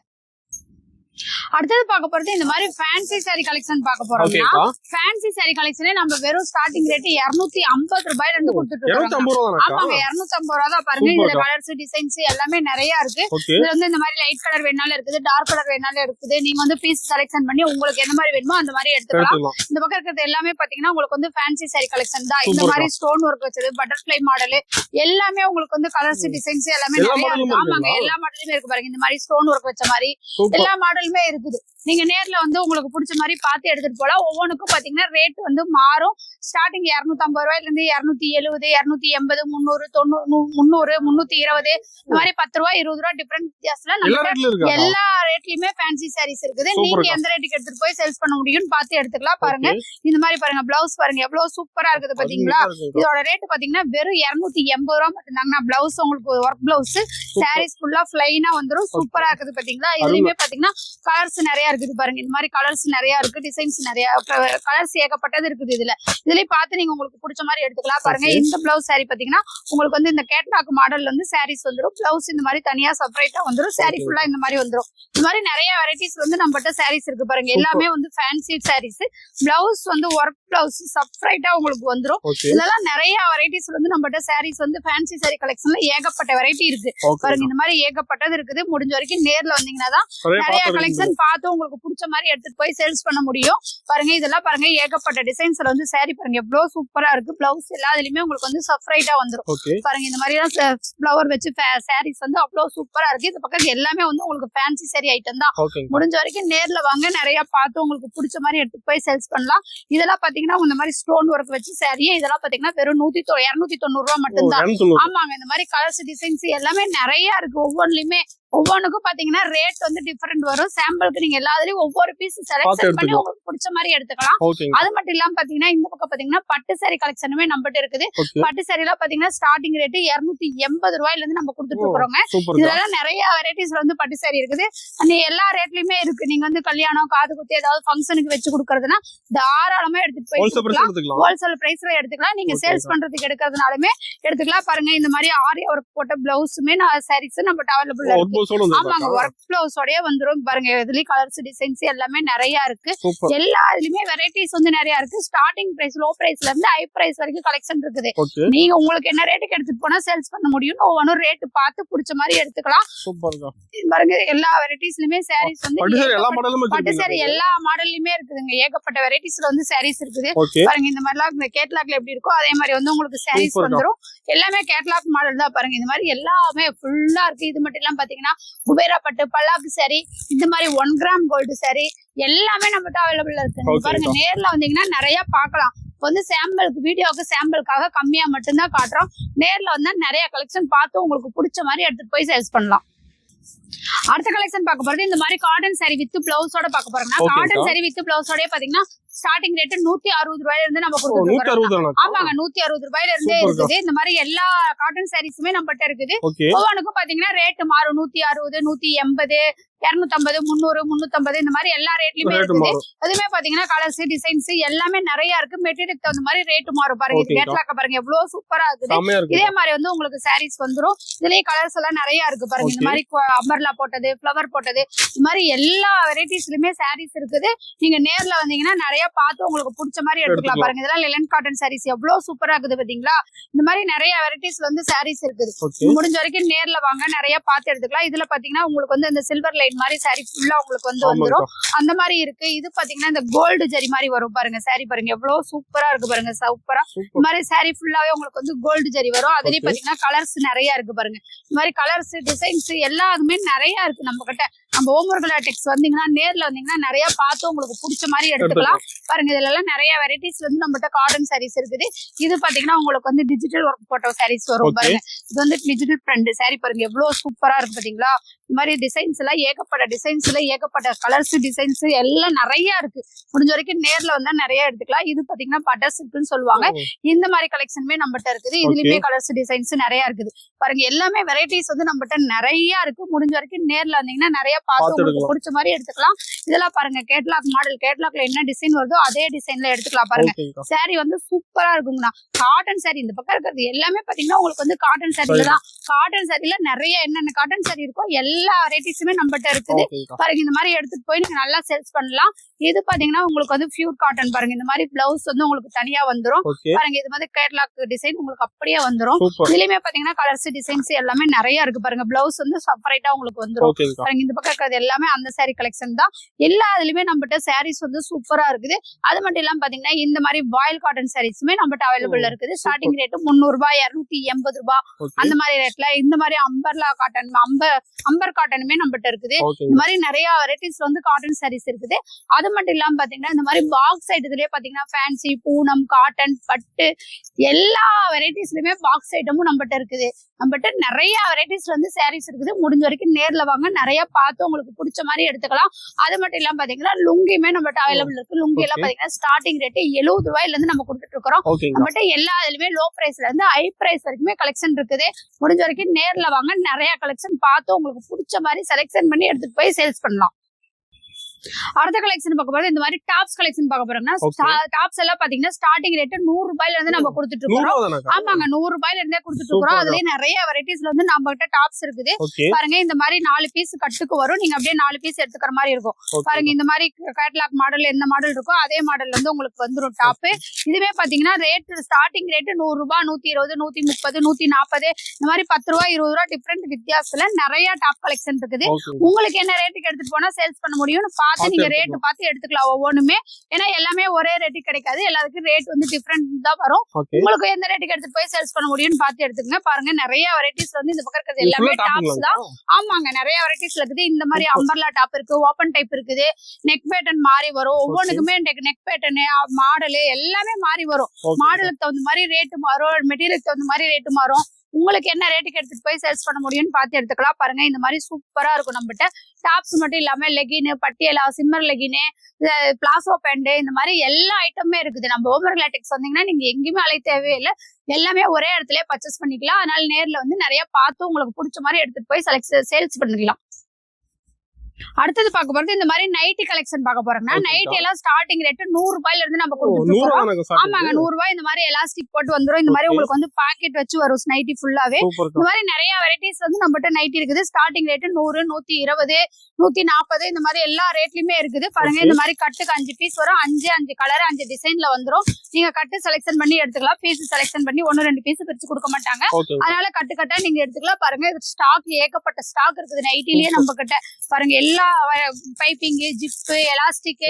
அடுத்தது பார்க்க போறது இந்த மாதிரி ஃபேன்சி சாரி கலெக்ஷன் பார்க்க போறோம்னா ஃபேன்சி சாரி கலெக்ஷனே நம்ம வெறும் ஸ்டார்டிங் ரேட் 250 ரூபாயில இருந்து கொடுத்துட்டு இருக்கோம். ஆமாங்க 250 ரூபா தான். பாருங்க இதுல கலர்ஸ் டிசைன்ஸ் எல்லாமே நிறைய இருக்கு. இதுல வந்து இந்த மாதிரி லைட் கலர் வேணாலும் இருக்குது, டார்க் கலர் வேணாலும் இருக்குது. நீங்க வந்து பீஸ் செலக்ஷன் பண்ணி உங்களுக்கு எந்த மாதிரி வேணுமோ அந்த மாதிரி எடுத்துக்கலாம். இந்த பக்கம் இருக்கிறது எல்லாமே பாத்தீங்கன்னா உங்களுக்கு வந்து ஃபேன்சி சாரி கலெக்ஷன் தான். இந்த மாதிரி ஸ்டோன் ஒர்க் வச்சது, பட்டர்ஃபிளை மாடல் எல்லாமே உங்களுக்கு வந்து கலர்ஸ் டிசைன்ஸ் எல்லாமே நிறைய இருக்கு. ஆமாங்க எல்லா மாடலுமே இருக்கு. பாருங்க இந்த மாதிரி ஸ்டோன் ஒர்க் வச்ச மாதிரி எல்லா மாடலுமே இருக்குது. நீங்க நேர்ல வந்து உங்களுக்கு பிடிச்ச மாதிரி பார்த்து எடுத்துட்டு போலாம். ஒவ்வொன்றுக்கும் பாத்தீங்கன்னா ரேட் வந்து மாறும். ஸ்டார்டிங் 250 ரூபாயில இருந்து 270, 280, 300, 90, 300, 320 இந்த மாதிரி 10 ரூபாய் 20 ரூபாய் டிஃபரெண்ட் வித்தியாசத்துல நம்ம எல்லா ரேட்லயுமே ஃபேன்சி சாரீஸ் இருக்குது. நீங்க எந்த ரேட்டுக்கு எடுத்துட்டு போய் சேல்ஸ் பண்ண முடியும்னு பார்த்து எடுத்துக்கலாம். பாருங்க இந்த மாதிரி பாருங்க பிளவுஸ் பாருங்க எவ்வளவு சூப்பரா இருக்குது பாத்தீங்களா. இதோட ரேட் பாத்தீங்கன்னா வெறும் 280 ரூபாய் மட்டும் தாங்க. பிளவுஸ் உங்களுக்கு ஒர்க் பிளவுஸ் சாரீஸ் ஃபுல்லா பிளைனா வந்துடும். சூப்பரா இருக்குது பாத்தீங்களா. இதுலயுமே பாத்தீங்கன்னா கலர்ஸ் நிறைய இருக்குது. பாருங்க இந்த மாதிரி கலர்ஸ் நிறைய இருக்கு, டிசைன்ஸ் நிறைய கலர்ஸ் ஏகப்பட்டது இருக்குது. இதுலயும் பார்த்து நீங்க உங்களுக்கு பிடிச்ச மாதிரி எடுத்துக்கலாம். பாருங்க இந்த பிளவுஸ் சாரி பாத்தீங்கன்னா உங்களுக்கு வந்து இந்த கேட்லாக் மாடல் வந்து சாரீஸ் வந்துடும். பிளவுஸ் இந்த மாதிரி தனியா செப்பரேட்டா வந்துடும். சாரி ஃபுல்லா இந்த மாதிரி வந்துடும். இந்த மாதிரி நிறைய வெரைட்டிஸ் வந்து நம்மகிட்ட சாரீஸ் இருக்கு. பாருங்க எல்லாமே வந்து ஃபேன்சி சாரீஸ். பிளவுஸ் வந்து ஒர்க் பிளவுஸ் செப்பரேட்டா உங்களுக்கு வந்துடும். இதெல்லாம் நிறைய வெரைட்டிஸ் வந்து நம்மகிட்ட சாரீஸ் வந்து ஃபேன்சி சாரி கலெக்ஷன்ல ஏகப்பட்ட வெரைட்டி இருக்கு. பாருங்க இந்த மாதிரி ஏகப்பட்டது இருக்குது. முடிஞ்ச வரைக்கும் நேர்ல வந்தீங்கன்னா தான் நிறைய கலெக்ஷன் பார்த்து உங்களுக்கு பிடிச்ச மாதிரி எடுத்துட்டு போய் சேல்ஸ் பண்ண முடியும். பாருங்க இதெல்லாம் பாருங்க ஏகப்பட்ட டிசைன்ஸ்ல வந்து சாரி பாருங்க எவ்வளவு சூப்பரா இருக்கு. பிளவுஸ் எல்லாத்துலயுமே உங்களுக்கு வந்து செப்பரேட்டா வந்துடும். பாருங்க இந்த மாதிரி எல்லாம் ஃபிளவர் வச்சு சாரீஸ் வந்து அவ்வளவு சூப்பரா இருக்கு. இந்த பக்கம் எல்லாமே வந்து உங்களுக்கு ஃபேன்சி சாரி ஐட்டம் தான். முடிஞ்ச வரைக்கும் நேர்ல வாங்க, நிறைய பார்த்து உங்களுக்கு பிடிச்ச மாதிரி எடுத்துட்டு போய் சேல்ஸ் பண்ணலாம். இதெல்லாம் பாத்தீங்கன்னா இந்த மாதிரி ஸ்டோன் ஒர்க் வச்சு சாரியே இதெல்லாம் பாத்தீங்கன்னா வெறும் 290 ரூபாய் மட்டும் தான். ஆமாங்க இந்த மாதிரி கலர்ஸ் டிசைன்ஸ் எல்லாமே நிறைய இருக்கு. ஒவ்வொன்றுக்கும் பாத்தீங்கன்னா ரேட் வந்து டிஃபரெண்ட் வரும். சாம்பிளுக்கு நீங்க எல்லாத்துலயும் ஒவ்வொரு பீஸ் செலக்ட் பண்ணி உங்களுக்கு பிடிச்ச மாதிரி எடுத்துக்கலாம். அது மட்டும் இல்லாம பாத்தீங்கன்னா இந்த பக்கம் பாத்தீங்கன்னா பட்டு சாரி கலெக்ஷனுமே நம்மகிட்ட இருக்குது. பட்டு சாரி எல்லாம் பாத்தீங்கன்னா ஸ்டார்டிங் ரேட் 280 ரூபாயில இருந்து நம்ம கொடுத்துட்டு இருக்கிறோங்க. இதெல்லாம் நிறைய வெரைட்டிஸ்ல வந்து பட்டு சாரி இருக்குது. எல்லா ரேட்லயுமே இருக்கு. நீங்க வந்து கல்யாணம், காது குத்தி ஏதாவது ஃபங்க்ஷனுக்கு வச்சு கொடுக்கறதுனா தாராளமா எடுத்துட்டு போய் ஹோல்சேல் பிரைஸ்ல எடுத்துக்கலாம். நீங்க சேல்ஸ் பண்றதுக்கு எடுக்கிறதுனாலுமே எடுத்துக்கலாம். பாருங்க இந்த மாதிரி ஆரி ஒர்க் போட்ட பிளவுஸுமே சாரீஸ் நம்ம அவைலபிள் இருக்கு. ப்ளவுஸோட வந்து ஆமாங்க ஒர்க் ப்ளவுஸோடயே வந்துரும் பாருங்க. இதுலயும் கலர்ஸ் டிசைன்ஸ் எல்லாமே நிறைய இருக்கு. சூப்பர். எல்லா இதுலயுமே வெரைட்டிஸ் வந்து நிறைய இருக்கு. ஸ்டார்டிங் பிரைஸ் லோ பிரைஸ்ல இருந்து ஹை பிரைஸ் வரைக்கும் கலெக்ஷன் இருக்குது. ஓகே. நீங்க உங்களுக்கு என்ன ரேட்டுக்கு எடுத்துட்டு போனா சேல்ஸ் பண்ண முடியும். ஒவ்வொரு ரேட் பார்த்து பிடிச்ச மாதிரி எடுத்துக்கலாம். சூப்பர்க்கா. பாருங்க எல்லா வெரைட்டிஸ்லயுமே சாரீஸ் வந்து பட்டு சாரி எல்லா மாடலுமே பட்டு வச்சிருக்கீங்க. சாரி எல்லா மாடல்லயுமே இருக்குதுங்க. ஏகப்பட்ட வெரைட்டிஸ்ல வந்து சாரீஸ் இருக்குது. ஓகே. பாருங்க இந்த மாதிரிலாம் இந்த கேட்லாக்ல எப்படி இருக்கோ அதே மாதிரி வந்து உங்களுக்கு சாரீஸ் சூப்பர்க்கா. வந்துரும். எல்லாமே கேட்லாக் மாடல் தான். பாருங்க இந்த மாதிரி எல்லாமே ஃபுல்லா இருக்கு. இது மட்டும் இல்லாம பாத்தீங்கன்னா குபேரா பட்டு பல்லாக்கு சாரி இந்த மாதிரி 1 கிராம் கோல்டு சாரி எல்லாமே நம்மகிட்ட அவைலபிள் இருக்கு. Okay, பாருங்க நேர்ல வந்தீங்கன்னா நிறைய பார்க்கலாம். இப்போ வந்து சாம்பிளுக்கு வீடியோக்கு சாம்பிளுக்காக கம்மியா மட்டும்தான் காட்டுறோம். நேர்ல வந்தா நிறைய கலெக்ஷன் பார்த்து உங்களுக்கு பிடிச்ச மாதிரி எடுத்துட்டு போய் சேல்ஸ் பண்ணலாம். அடுத்த கலெக்ஷன் பார்க்க போறது இந்த மாதிரி காட்டன் சாரி வித் பிளவுஸோட பார்க்க போறோம்னா Okay, காட்டன் சாரி வித் பிளவுஸோட பாத்தீங்கன்னா ஸ்டார்டிங் ரேட் 160 ரூபாயில இருந்து நம்ம கொடுத்துருக்கோம். 160 ஆமாங்க 160 ரூபாயில இருந்தே இருக்குது. இந்த மாதிரி எல்லா காட்டன் சாரீஸுமே நம்மகிட்ட இருக்குது. ஓகே. ஒவ்வொன்றுக்கும் பாத்தீங்கன்னா ரேட் மாறும். 160 180 250 300 350 இந்த மாதிரி எல்லா ரேட்லயுமே ரேட் இருக்குது. மாறும். அதுமே பாத்தீங்கன்னா கலர்ஸ் டிசைன்ஸ் எல்லாமே நிறைய இருக்கு. மெட்டீரியல் தகுந்த மாதிரி ரேட் மாறும். பாருங்க இது Okay, கேட்லாக்க பாருங்க எவ்வளவு சூப்பரா இருக்குது. செமையா இருக்கு. இதே மாதிரி வந்து உங்களுக்கு சாரீஸ் வந்துரும். இதுலயே கலர்ஸ் எல்லாம் நிறைய இருக்கு. பாருங்க இந்த Okay. மாதிரி அம்பர்லா போட்டது ஃபிளவர் போட்டது இந்த மாதிரி எல்லா வெரைட்டிஸ்லயுமே சாரீஸ் இருக்குது. நீங்க நேர்ல வந்தீங்கன்னா நிறைய பார்த்து உங்களுக்கு பிடிச்ச மாதிரி எடுத்துக்கலாம். பாருங்க இதெல்லாம் லெலன் காட்டன் சாரீஸ் எவ்வளவு சூப்பரா இருக்குது பாத்தீங்களா. இந்த மாதிரி நிறைய வெரைட்டிஸ்ல வந்து சாரீஸ் இருக்குது. ஓகே. முடிஞ்ச வரைக்கும் நேர்ல வாங்க நிறைய பார்த்து எடுத்துக்கலாம். இதுல பாத்தீங்கன்னா உங்களுக்கு வந்து இந்த சில்வர் லைன் மாதிரி சாரி ஃபுல்லா உங்களுக்கு வந்து வந்துரும். அந்த மாதிரி இருக்கு. இது பாத்தீங்கன்னா இந்த கோல்டு ஜரி மாதிரி வரும். பாருங்க சாரி பாருங்க எவ்வளவு சூப்பரா இருக்கு. பாருங்க சூப்பரா இந்த மாதிரி சாரி ஃபுல்லாவே உங்களுக்கு வந்து கோல்டு ஜரி வரும். அதுலயே பாத்தீங்கன்னா கலர்ஸ் நிறைய இருக்கு. பாருங்க இந்த மாதிரி கலர்ஸ் டிசைன்ஸ் எல்லாமே நிறைய இருக்கு நம்ம கிட்ட. நம்ம ஓமர்கலா டெக்ஸ் வந்தீங்கன்னா நேர்ல வந்தீங்கன்னா நிறைய பார்த்து உங்களுக்கு பிடிச்ச மாதிரி எடுத்துக்கலாம். பாருங்க இதுல எல்லாம் நிறைய வெரைட்டிஸ் வந்து நம்மகிட்ட காட்டன் சாரீஸ் இருக்குது. இது பாத்தீங்கன்னா உங்களுக்கு வந்து டிஜிட்டல் ஒர்க் போட்ட சாரீஸ் வரும். பாருங்க இது வந்து டிஜிட்டல் பிரிண்ட் சாரி பாருங்க எவ்வளவு சூப்பரா இருக்கு பாத்தீங்களா. இந்த மாதிரி டிசைன்ஸ் எல்லாம் ஏகப்பட்ட டிசைன்ஸ்ல ஏகப்பட்ட கலர்ஸ் டிசைன்ஸ் எல்லாம் நிறைய இருக்கு. முடிஞ்ச வரைக்கும் நேர்ல வந்தா நிறைய எடுத்துக்கலாம். இது பாத்தீங்கன்னா பட்டர் சில்க்னு சொல்லுவாங்க. இந்த மாதிரி கலெக்ஷனுமே நம்மகிட்ட இருக்குது. இதுலயுமே கலர்ஸ் டிசைன்ஸ் நிறைய இருக்குது. பாருங்க எல்லாமே வெரைட்டிஸ் வந்து நம்மகிட்ட நிறைய இருக்கு. முடிஞ்ச வரைக்கும் நேர்ல வந்தீங்கன்னா நிறைய பார்த்து உங்களுக்கு பிடிச்ச மாதிரி எடுத்துக்கலாம். இதெல்லாம் பாருங்க கேட்லாக் மாடல். கேட்லாக்ல என்ன டிசைன் வருதோ அதே டிசைன்ல எடுத்துக்கலாம். பாருங்க சாரி வந்து சூப்பரா இருக்குங்கண்ணா. காட்டன் சாரி இந்த பக்கம் இருக்கிறது எல்லாமே பாத்தீங்கன்னா உங்களுக்கு வந்து காட்டன் சாரில தான். காட்டன் சாரில நிறைய என்னென்ன காட்டன் சாரி இருக்கோ எல்லா வெரைட்டிஸுமே நம்மகிட்ட இருக்குது. பாருங்க இந்த மாதிரி எடுத்துட்டு போய் நீங்க நல்லா சேல்ஸ் பண்ணலாம். இது பாத்தீங்கன்னா உங்களுக்கு வந்து பியூர் காட்டன். பாருங்க இந்த மாதிரி பிளவுஸ் வந்து உங்களுக்கு தனியா வந்துரும். பாருங்க இது மாதிரி கேட்லாக் டிசைன் உங்களுக்கு அப்படியே வந்துரும். இதுலயுமே பாத்தீங்கன்னா கலர்ஸ் டிசைன்ஸ் எல்லாமே நிறைய இருக்கு. பாருங்க பிளவுஸ் வந்து செப்பரேட்டா உங்களுக்கு வந்துரும். பாருங்க இந்த பக்கம் இருக்கிறது எல்லாமே அந்த சாரி கலெக்ஷன் தான். எல்லா இதுலயுமே நம்மகிட்ட சாரீஸ் வந்து சூப்பரா இருக்குது. அது மட்டும் இல்லாம பாத்தீங்கன்னா இந்த மாதிரி பாயில் காட்டன் சாரீஸுமே நம்மகிட்ட அவைலபிள் இருக்குது. ஸ்டார்டிங் ரேட் 300 ரூபாய் 280 ரூபாய் அந்த மாதிரி ரேட்ல. இந்த மாதிரி அம்பர்லா காட்டன் அம்பர் காட்டனுமே நம்மகிட்ட இருக்குது. இந்த மாதிரி நிறைய வெரைட்டிஸ் வந்து காட்டன் சாரீஸ் இருக்குது. அது மட்டும் இல்லாம பாத்தீங்கன்னா இந்த மாதிரி பாக்ஸ் ஐட்டத்திலேயே பாத்தீங்கன்னா ஃபேன்சி பூனம் காட்டன் பட்டு எல்லா வெரைட்டிஸ்லயுமே பாக்ஸ் ஐட்டமும் நம்மகிட்ட இருக்குது. நம்மகிட்ட நிறைய வெரைட்டிஸ் வந்து சாரீஸ் இருக்குது. முடிஞ்ச வரைக்கும் நேர்ல வாங்க நிறைய பார்த்து உங்களுக்கு பிடிச்ச மாதிரி எடுத்துக்கலாம். அது மட்டும் இல்லாம பாத்தீங்கன்னா லுங்கியுமே நம்மகிட்ட அவைலபிள் இருக்கு. லுங்கி எல்லாம் பாத்தீங்கன்னா ஸ்டார்டிங் ரேட் 70 ரூபாயில இருந்து நம்ம கொடுத்துட்டு இருக்கிறோம். நம்மகிட்ட எல்லா இதுலயுமே லோ பிரைஸ்ல இருந்து ஹை பிரைஸ் வரைக்குமே கலெக்ஷன் இருக்குது. முடிஞ்ச வரைக்கும் நேர்ல வாங்க நிறைய கலெக்ஷன் பார்த்து உங்களுக்கு பிடிச்ச மாதிரி செலக்ஷன் பண்ணி எடுத்துட்டு போய் சேல்ஸ் பண்ணலாம். அடுத்த கலெக்ஷன் பார்க்க போறது இந்த மாதிரி டாப்ஸ் கலெக்ஷன் பார்க்க போறோம்னா டாப்ஸ் எல்லாம் பாத்தீங்கன்னா ஸ்டார்டிங் ரேட் 100 ரூபாயில இருந்து நம்ம கொடுத்துட்டு இருக்கோம். ஆமாங்க 100 ரூபாயில இருந்தே கொடுத்துட்டு இருக்கோம். அதுலயே நிறைய வெரைட்டிஸ்ல வந்து நம்ம கிட்ட டாப்ஸ் இருக்குது. பாருங்க இந்த மாதிரி 4 பீஸ் கட்டுக்கு வரும். நீங்க அப்படியே 4 பீஸ் எடுத்துக்கிற மாதிரி இருக்கும். பாருங்க இந்த மாதிரி கேட்லாக் மாடல் எந்த மாடல் இருக்கோ அதே மாடல் வந்து உங்களுக்கு வந்துரும் டாப். இதுவே பாத்தீங்கன்னா ரேட் ஸ்டார்டிங் ரேட் 100 ரூபாய் 120 130 140 இந்த மாதிரி 10 ரூபாய் 20 ரூபாய் டிஃபரெண்ட் வித்தியாசத்துல நிறைய டாப் கலெக்ஷன் இருக்குது. உங்களுக்கு என்ன ரேட்டுக்கு எடுத்துட்டு போனா சேல்ஸ் பண்ண முடியும்னு பார்த்து நீங்க ரேட் பார்த்து எடுத்துக்கலாம் ஒவ்வொன்றுமே. ஏன்னா எல்லாமே ஒரே ரேட்டு கிடைக்காது. எல்லாத்துக்கும் ரேட் வந்து டிஃபரெண்ட் தான் வரும். உங்களுக்கு எந்த ரேட்டுக்கு எடுத்து போய் சேல்ஸ் பண்ண முடியும்னு பார்த்து எடுத்துக்கங்க. பாருங்க நிறைய வெரைட்டிஸ் வந்து இந்த பக்கம் இருக்கிறது எல்லாமே டாப்ஸ் தான். ஆமாங்க நிறைய வெரைட்டிஸ் இருக்குது. இந்த மாதிரி அம்பர்லா டாப் இருக்கு, ஓபன் டைப் இருக்குது, நெக் பேட்டர்ன் மாறி வரும். ஒவ்வொன்றுக்குமே நெக் பேட்டர்ன் மாடல் எல்லாமே மாறி வரும். மாடலுக்கு தகுந்த மாதிரி ரேட்டு மாறும். மெட்டீரியலுக்கு தகுந்த மாதிரி ரேட்டு மாறும். உங்களுக்கு என்ன ரேட்டுக்கு எடுத்துட்டு போய் சேல்ஸ் பண்ண முடியும்னு பார்த்து எடுத்துக்கலாம். பாருங்க இந்த மாதிரி சூப்பரா இருக்கும் நம்மகிட்ட. டாப்ஸ் மட்டும் இல்லாம லெகின், பட்டியலா, சிம்மர் லெகின், பிளாசோ பேண்ட் இந்த மாதிரி எல்லா ஐட்டமுமே இருக்குது. நம்ம ஓமர்கலா டெக்ஸ் வந்தீங்கன்னா நீங்க எங்கேயுமே அலைய தேவையில்லை. எல்லாமே ஒரே இடத்துல பர்ச்சேஸ் பண்ணிக்கலாம். அதனால நேர்ல வந்து நிறைய பார்த்து உங்களுக்கு பிடிச்ச மாதிரி எடுத்துட்டு போய் சேல்ஸ் பண்ணிக்கலாம். அடுத்தது பார்க்க போறது இந்த மாதிரி நைட்டி கலெக்ஷன் பார்க்க போறோம்னா நைட்டி எல்லாம் ஸ்டார்டிங் ரேட் 100 ரூபாயில இருந்து நம்ம கொடுத்துட்டு இருக்கோம். ஆமாங்க 100 ரூபாய் இந்த மாதிரி எலாஸ்டிக் போட்டு வந்துரும். இந்த மாதிரி உங்களுக்கு வந்து பாக்கெட் வச்சு வரும் நைட்டி ஃபுல்லாவே. இந்த மாதிரி நிறைய வெரைட்டிஸ் வந்து நம்மகிட்ட நைட்டி இருக்குது. ஸ்டார்டிங் ரேட் 100, 120, 140 இந்த மாதிரி எல்லா ரேட்லயுமே இருக்குது. பாருங்க இந்த மாதிரி கட்டுக்கு 5 பீஸ் வரும். 5 கலர் 5 டிசைன்ல வந்துரும். நீங்க கட்டு செலக்ஷன் பண்ணி எடுத்துக்கலாம். பீஸ் செலக்ஷன் பண்ணி 1-2 பீஸ் பிரிச்சு கொடுக்க மாட்டாங்க. அதனால கட்டா நீங்க எடுத்துக்கலாம். பாருங்க ஸ்டாக் ஏகப்பட்ட ஸ்டாக் இருக்குது நைட்டிலேயே நம்ம கிட்ட. பாருங்க எல்லா பைப்பிங், ஜிப்பு, எலாஸ்டிக்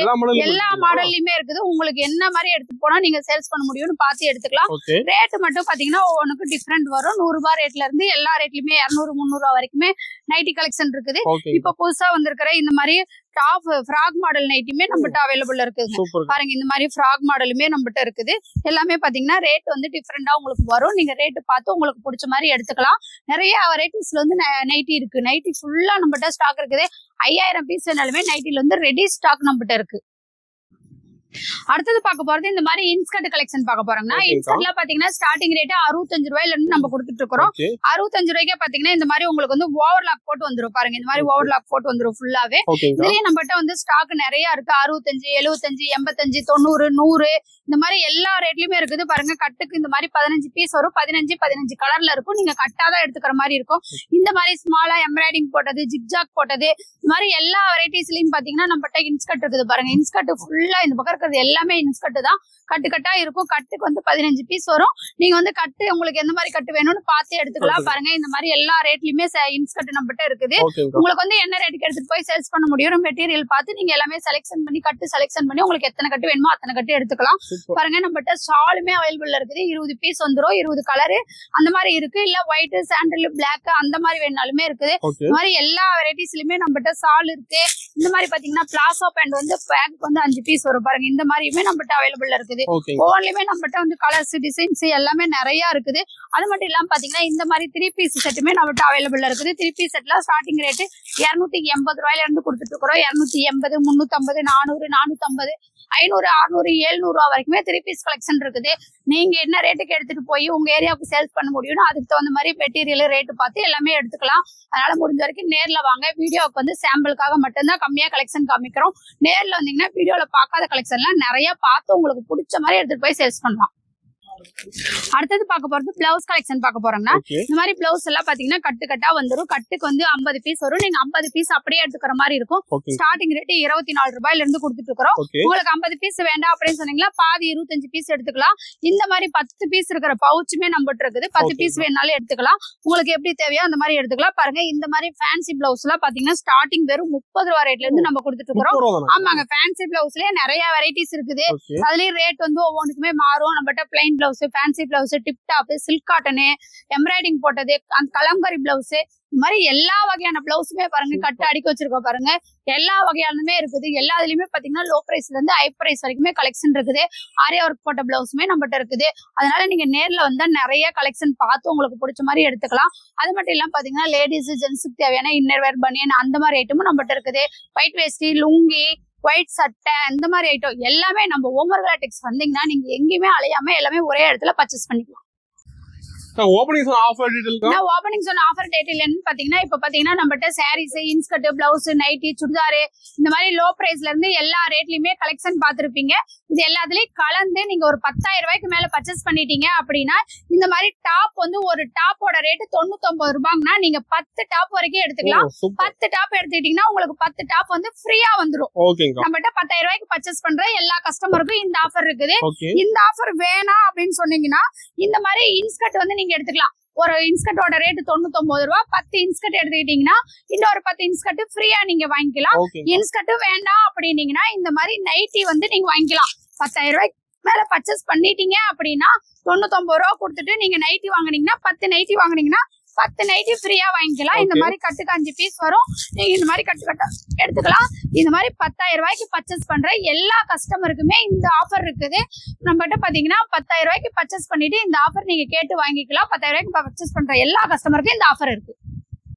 எல்லா மாடல்லயுமே இருக்குது. உங்களுக்கு என்ன மாதிரி எடுத்துட்டு போனா நீங்க சேல்ஸ் பண்ண முடியும்னு பார்த்து எடுத்துக்கலாம். ரேட் மட்டும் பாத்தீங்கன்னா ஒவ்வொன்றுக்கு டிஃபரெண்ட் வரும். 100 ரூபாய் ரேட்ல இருந்து எல்லா ரேட்லயுமே 200, 300 ரூபாய் வரைக்குமே நைட்டி கலெக்ஷன் இருக்குது. இப்ப புதுசா வந்திருக்கிற இந்த மாதிரி டாப் ஃப்ராக் மாடல் நைட்டியுமே நம்மகிட்ட அவைலபிள் இருக்குது. பாருங்க இந்த மாதிரி ஃப்ராக் மாடலுமே நம்மகிட்ட இருக்குது. எல்லாமே பாத்தீங்கன்னா ரேட் வந்து டிஃபரெண்டா உங்களுக்கு வரும். நீங்க ரேட் பார்த்து உங்களுக்கு பிடிச்ச மாதிரி எடுத்துக்கலாம். நிறைய வெரைட்டிஸ்ல வந்து நைட்டி இருக்கு. நைட்டி ஃபுல்லா நம்மகிட்ட ஸ்டாக் இருக்குது. 5000 பீஸ் வேணாலுமே நைட்டில வந்து ரெடி ஸ்டாக் நம்மகிட்ட இருக்கு. அடுத்தது பார்க்க போறது இந்த மாதிரி இன்ஸ்கர்ட் கலெக்ஷன் பார்க்க போறோம்னா இன்ஸ்கர்ட்ல பாத்தீங்கன்னா ஸ்டார்டிங் ரேட் 65 ரூபாயில இருந்து நம்ம கொடுத்துட்டு இருக்கோம். 65 ரூபாய்க்கே பாத்தீங்கன்னா இந்த மாதிரி உங்களுக்கு வந்து ஓவர்லாக் போட்டு வந்துரும். பாருங்க இந்த மாதிரி ஓவர்லாக் போட்டு வந்துரும் ஃபுல்லாவே. இதுலயே நம்மகிட்ட வந்து ஸ்டாக் நிறைய இருக்கு. 65, 75, 85, 90, 100 இந்த மாதிரி எல்லா ரேட்லயுமே இருக்குது. பாருங்க கட்டுக்கு இந்த மாதிரி 15 பீஸ் வரும். 15 கலர்ல இருக்கும். நீங்க கட்டாதான் எடுத்துக்கிற மாதிரி இருக்கும். இந்த மாதிரி ஸ்மாலா எம்ப்ராய்டிங் போட்டது, ஜிக்ஜாக் போட்டது இந்த மாதிரி எல்லா வெரைட்டிஸ்லயும் பாத்தீங்கன்னா நம்மகிட்ட இன்ஸ்கர்ட் இருக்குது. பாருங்க இன்ஸ்கர்ட் ஃபுல்லா இந்த பக்கம் எல்லாமே இன்ஸ்கர்ட் தான். கட்டா இருக்கும். கட்டுக்கு வந்து 15 பீஸ் வரும். நீங்க வந்து கட்டு உங்களுக்கு எந்த மாதிரி கட்டு வேணும்னு பார்த்து எடுத்துக்கலாம். பாருங்க இந்த மாதிரி எல்லா ரேட்லயுமே இன்ஸ்கர்ட் நம்மகிட்ட இருக்குது. உங்களுக்கு வந்து என்ன ரேட்டுக்கு எடுத்துட்டு போய் சேல்ஸ் பண்ண முடியும் மெட்டீரியல் பார்த்து நீங்க எல்லாமே செலக்ஷன் பண்ணி கட்டு செலக்ஷன் பண்ணி உங்களுக்கு எத்தனை கட்டு வேணுமோ அத்தனை கட்டு எடுத்துக்கலாம். பாருங்க நம்மகிட்ட ஷாலுமே அவைலபிள் இருக்குது. 20 பீஸ் வந்துரும். 20 கலரு அந்த மாதிரி இருக்கு. இல்ல ஒயிட், சாண்டல், பிளாக் அந்த மாதிரி வேணாலுமே இருக்குது. இந்த மாதிரி எல்லா வெரைட்டிஸ்லயுமே நம்மகிட்ட ஷால் இருக்கு. இந்த மாதிரி பாத்தீங்கன்னா பிளாசோ பேண்ட் வந்து பேக் வந்து 5 பீஸ் வரும். பாருங்க இந்த மாதிரியுமே நம்மகிட்ட அவைலபிள் இருக்குது. ஒவ்வொன்றுமே நம்மகிட்ட வந்து கலர்ஸ், டிசைன்ஸ் எல்லாமே நிறைய இருக்குது. அது மட்டும் இல்லாம பாத்தீங்கன்னா இந்த மாதிரி 3 பீஸ் செட்டுமே நம்மகிட்ட அவைலபிள் இருக்குது. 3 பீஸ் செட்ல ஸ்டார்டிங் ரேட் 280 ரூபாயில இருந்து கொடுத்துட்டு இருக்கிறோம். 280, 350, 400, 450, 500, 600, 700 ரூபாய் வரைக்குமே 3 பீஸ் கலெக்ஷன் இருக்குது. நீங்க என்ன ரேட்டுக்கு எடுத்துட்டு போய் உங்க ஏரியாவுக்கு சேல்ஸ் பண்ண முடியும்னு அதுக்கு தகுந்த மாதிரி மெட்டீரியல் ரேட்டு பார்த்து எல்லாமே எடுத்துக்கலாம். அதனால முடிஞ்ச வரைக்கும் நேர்ல வாங்க. வீடியோவுக்கு வந்து சாம்பிளுக்காக மட்டும்தான் கம்மியா கலெக்ஷன் காமிக்கிறோம். நேர்ல வந்தீங்கன்னா வீடியோல பார்க்காத கலெக்ஷன்லாம் நிறைய பார்த்து உங்களுக்கு பிடிச்ச மாதிரி எடுத்துட்டு போய் சேல்ஸ் பண்ணலாம். அடுத்தது பார்க்க போறது பிளவுஸ் கலெக்ஷன் பார்க்க போறோம்னா இந்த மாதிரி பிளவுஸ் எல்லாம் பாத்தீங்கன்னா கட்டா வந்துரும். கட்டுக்கு வந்து 50 பீஸ் வரும். நீங்க 50 பீஸ் அப்படியே எடுத்துக்கிற மாதிரி இருக்கும். ஸ்டார்டிங் ரேட் 24 ரூபாயில இருந்து கொடுத்துட்டு இருக்கிறோம். உங்களுக்கு 50 பீஸ் வேண்டாம் அப்படின்னு சொன்னீங்களா பாதி 25 பீஸ் எடுத்துக்கலாம். இந்த மாதிரி 10 பீஸ் இருக்கிற பவுச்சுமே நம்மகிட்ட இருக்குது. 10 பீஸ் வேணாலும் எடுத்துக்கலாம். உங்களுக்கு எப்படி தேவையோ அந்த மாதிரி எடுத்துக்கலாம். பாருங்க இந்த மாதிரி ஃபேன்சி பிளவுஸ் எல்லாம் பாத்தீங்கன்னா ஸ்டார்டிங் வெறும் 30 ரூபாய் ரேட்ல இருந்து நம்ம கொடுத்துட்டு இருக்கிறோம். ஆமாங்க ஃபேன்சி பிளவுஸ்லயே நிறைய வெரைட்டிஸ் இருக்குது. அதுலயும் ரேட் வந்து ஒவ்வொன்றுக்குமே மாறும். நம்மகிட்ட plain blouse, fancy blouse, tip top, silk cotton, embroidering போட்டது, அந்த கலம்கரி பிளவுஸ் இந்த மாதிரி எல்லா வகையான பிளவுஸுமே பாருங்க கட்டு அடிக்க வச்சிருக்கோம். பாருங்க எல்லா வகையானதுமே இருக்குது. எல்லாத்துலயுமே பாத்தீங்கன்னா லோ பிரைஸ்ல இருந்து ஹை பிரைஸ் வரைக்குமே கலெக்ஷன் இருக்குது. ஆரியா ஒர்க் போட்ட பிளவுஸுமே நம்மகிட்ட இருக்குது. அதனால நீங்க நேர்ல வந்தா நிறைய கலெக்ஷன் பார்த்து உங்களுக்கு பிடிச்ச மாதிரி எடுத்துக்கலாம். அது மட்டும் இல்லாம பாத்தீங்கன்னா லேடிஸ், ஜென்ஸுக்கு தேவையான இன்னர் வேர், பனியன் அந்த மாதிரி ஐட்டமும் நம்மகிட்ட இருக்குது. ஒயிட் வேஸ்டி, லுங்கி, ஒயிட் சட்டை இந்த மாதிரி ஐட்டம் எல்லாமே நம்ம ஓமர்கலா டெக்ஸ் வந்தீங்கன்னா நீங்க எங்கேயுமே அலையாம எல்லாமே ஒரே இடத்துல பர்ச்சேஸ் பண்ணிக்கலாம். Openings offer detail openings offer detail என்ன பாத்தீங்கன்னா இப்ப பாத்தீங்கன்னா நம்மகிட்ட saris, inskirt, blouse, nightie, churidar இந்த மாதிரி லோ பிரைஸ்ல இருந்து எல்லா ரேட்லயுமே கலெக்ஷன் பாத்துருப்பீங்க. இது எல்லாத்துலயும் கலந்து நீங்க ஒரு 10,000 ரூபாய்க்கு மேல பர்ச்சேஸ் பண்ணிட்டீங்க அப்படின்னா இந்த மாதிரி டாப் வந்து ஒரு டாப்போட ரேட் 99 ரூபாய்னா நீங்க 10 டாப் வரைக்கும் எடுத்துக்கலாம். 10 டாப் எடுத்துக்கிட்டீங்கன்னா உங்களுக்கு 10 டாப் வந்து ஃப்ரீயா வந்துரும். நம்மகிட்ட 10,000 ரூபாய்க்கு பர்ச்சேஸ் பண்ற எல்லா கஸ்டமருக்கும் இந்த ஆஃபர் இருக்குது. இந்த ஆஃபர் வேணாம் அப்படின்னு சொன்னீங்கன்னா இந்த மாதிரி இன்ஸ்கர்ட் வந்து நீங்க எடுத்துக்கலாம். ஒரு இன்ஸ்கர்ட்டோட ரேட் 99 ரூபாய். 10 இன்ஸ்கர்ட் எடுத்துக்கிட்டீங்கன்னா இன்னொரு 10 இன்ஸ்கர்ட் ஃப்ரீயா நீங்க வாங்கிக்கலாம். இன்ஸ்கர்ட் வேண்டாம் அப்படின்னீங்கன்னா இந்த மாதிரி நைட்டி வந்து நீங்க வாங்கிக்கலாம். 10,000 ரூபாய்க்கு மேல பர்ச்சேஸ் பண்ணிட்டீங்க அப்படின்னா 99 ரூபா கொடுத்துட்டு நீங்க நைட்டி வாங்குனீங்கன்னா 10 நைட்டி வாங்குனீங்கன்னா 10 நைட்டி ஃப்ரீயா வாங்கிக்கலாம். இந்த மாதிரி கட்டுக்கு 5 பீஸ் வரும். நீங்க இந்த மாதிரி கட்டா எடுத்துக்கலாம். இந்த மாதிரி 10,000 ரூபாய்க்கு பர்ச்சேஸ் பண்ற எல்லா கஸ்டமருக்குமே இந்த ஆஃபர் இருக்குது. நம்மகிட்ட பாத்தீங்கன்னா 10,000 ரூபாய்க்கு பர்ச்சேஸ் பண்ணிட்டு இந்த ஆஃபர் நீங்க கேட்டு வாங்கிக்கலாம். 10,000 ரூபாய்க்கு பர்ச்சேஸ் பண்ற எல்லா கஸ்டமருக்கும் இந்த ஆஃபர் இருக்கு.